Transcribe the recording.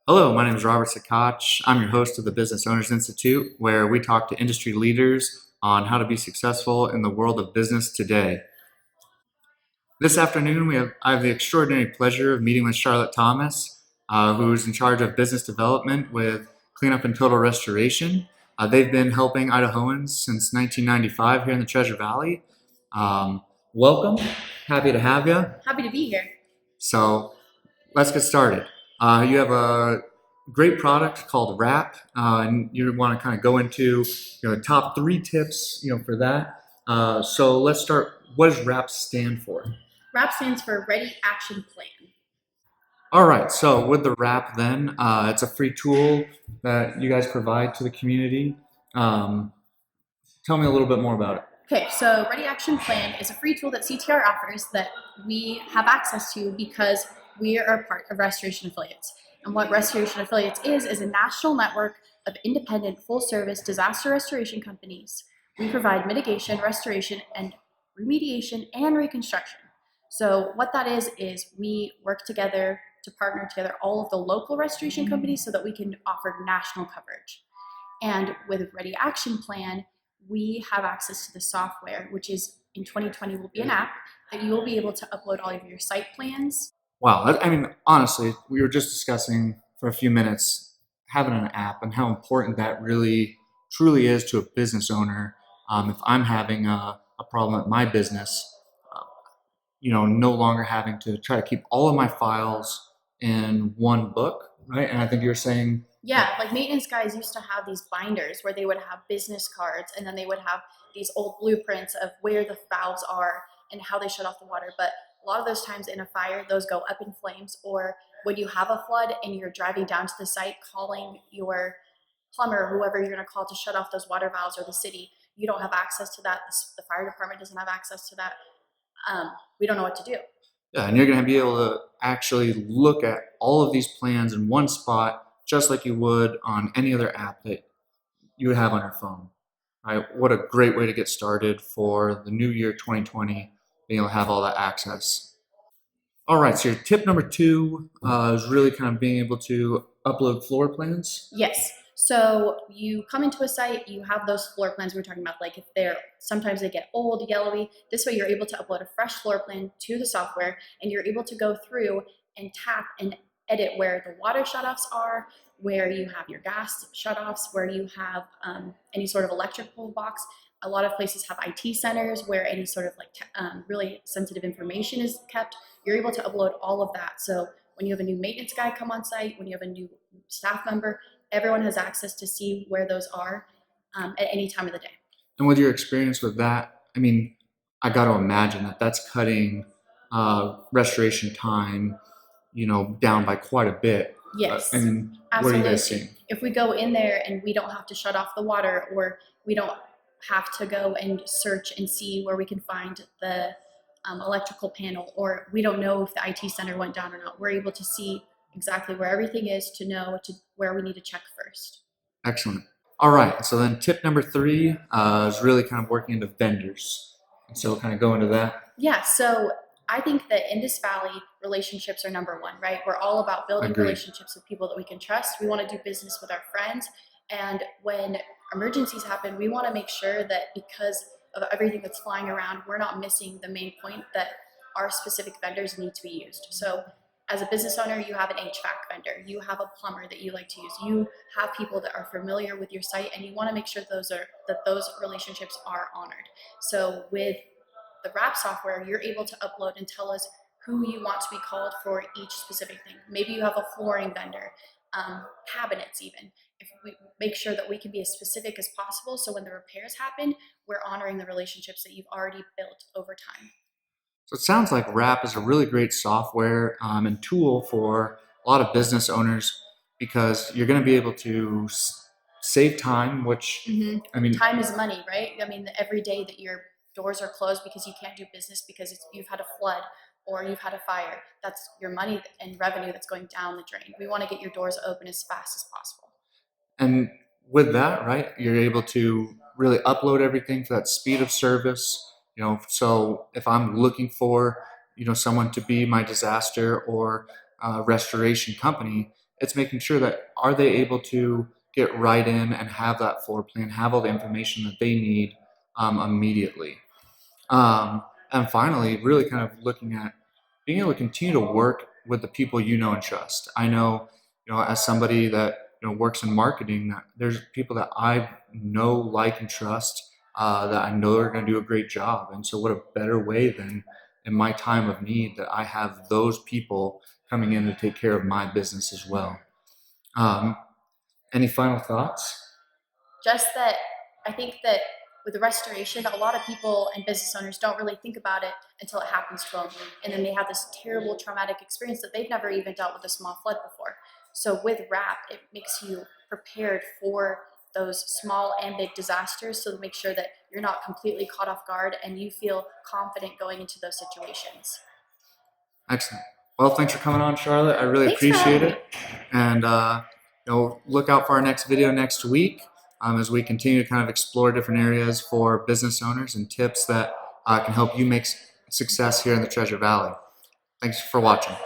Hello, my name is Robert Sakach. I'm your host of the Business Owners Institute, where we talk to industry leaders on how to be successful in the world of business today. This afternoon, I have the extraordinary pleasure of meeting with Charlotte Thomas, who's in charge of business development with Cleanup and Total Restoration. They've been helping Idahoans since 1995 here in the Treasure Valley. Welcome. Happy to have you. Happy to be here. So let's get started. You have a great product called Wrap, and you want to kind of go into the top three tips for that. So let's start. What does Wrap stand for? RAP stands for Ready Action Plan. All right. So with the Wrap, then it's a free tool that you guys provide to the community. Um, Tell me a little bit more about it. Okay, so Ready Action Plan is a free tool that CTR offers that we have access to because we are part of Restoration Affiliates. And what Restoration Affiliates is a national network of independent full-service disaster restoration companies. We provide mitigation, restoration, and remediation and reconstruction. So what that is we work together to partner together all of the local restoration companies so that we can offer national coverage. And with Ready Action Plan, we have access to the software, which is in 2020 will be an app that you will be able to upload all of your site plans. Wow. I mean, honestly, we were just discussing for a few minutes having an app and how important that really truly is to a business owner. If I'm having a problem at my business, uh, no longer having to try to keep all of my files in one book, right? And I think you're saying, Yeah, like maintenance guys used to have these binders where they would have business cards and then they would have these old blueprints of where the valves are and how they shut off the water. But a lot of those times in a fire, those go up in flames. Or when you have a flood and you're driving down to the site calling your plumber, whoever you're going to call to shut off those water valves, or the city, you don't have access to that. The fire department doesn't have access to that. We don't know what to do. yeah, and you're going to be able to actually look at all of these plans in one spot, just like you would on any other app that you would have on your phone. Right? What a great way to get started for the new year 2020, being able to have all that access. All right, so your tip number two is really kind of being able to upload floor plans. Yes. So you come into a site, you have those floor plans we were talking about, like if they're sometimes they get old, yellowy. This way you're able to upload a fresh floor plan to the software and you're able to go through and tap and edit where the water shutoffs are, where you have your gas shutoffs, where you have any sort of electrical box. A lot of places have IT centers where any sort of really sensitive information is kept. You're able to upload all of that. So when you have a new maintenance guy come on site, when you have a new staff member, everyone has access to see where those are at any time of the day. And with your experience with that, I mean, I got to imagine that that's cutting restoration time, down by quite a bit. Yes, I mean, what are you absolutely. guys seeing? If we go in there and we don't have to shut off the water, or we don't have to go and search and see where we can find the electrical panel, or we don't know if the IT center went down or not, we're able to see exactly where everything is to know where we need to check first. Excellent. All right. So then tip number three is really kind of working into vendors. And so kind of go into that. Yeah, so I think that in this valley, relationships are number one, right? We're all about building Agreed. relationships with people that we can trust. We want to do business with our friends. And when emergencies happen, we want to make sure that because of everything that's flying around, we're not missing the main point that our specific vendors need to be used. So as a business owner, you have an HVAC vendor, you have a plumber that you like to use, you have people that are familiar with your site, and you want to make sure those relationships are honored. So with the Wrap software, you're able to upload and tell us who you want to be called for each specific thing. Maybe you have a flooring vendor, cabinets even. If we make sure that we can be as specific as possible, so when the repairs happen, we're honoring the relationships that you've already built over time. So it sounds like Wrap is a really great software and tool for a lot of business owners because you're going to be able to save time, which, I mean, Time is money, right? I mean, every day that your doors are closed because you can't do business because you've had a flood or you've had a fire, that's your money and revenue that's going down the drain. We want to get your doors open as fast as possible. and with that, right, you're able to really upload everything for that speed of service. So if I'm looking for, someone to be my disaster or restoration company, it's making sure that are they able to get right in and have that floor plan, have all the information that they need immediately. And finally, really kind of looking at being able to continue to work with the people you know and trust. I know, as somebody that works in marketing, that there's people that I know, like, and trust that I know are going to do a great job. And so, what a better way than in my time of need that I have those people coming in to take care of my business as well. Um, any final thoughts? Just that I think that with the restoration, a lot of people and business owners don't really think about it until it happens to them. And then they have this terrible traumatic experience that they've never even dealt with a small flood before. So with WRAP, it makes you prepared for those small and big disasters, so to make sure that you're not completely caught off guard and you feel confident going into those situations. Excellent. Well, thanks for coming on, Charlotte. I really Thanks for appreciate having it. And look out for our next video next week as we continue to kind of explore different areas for business owners and tips that can help you make success here in the Treasure Valley. Thanks for watching.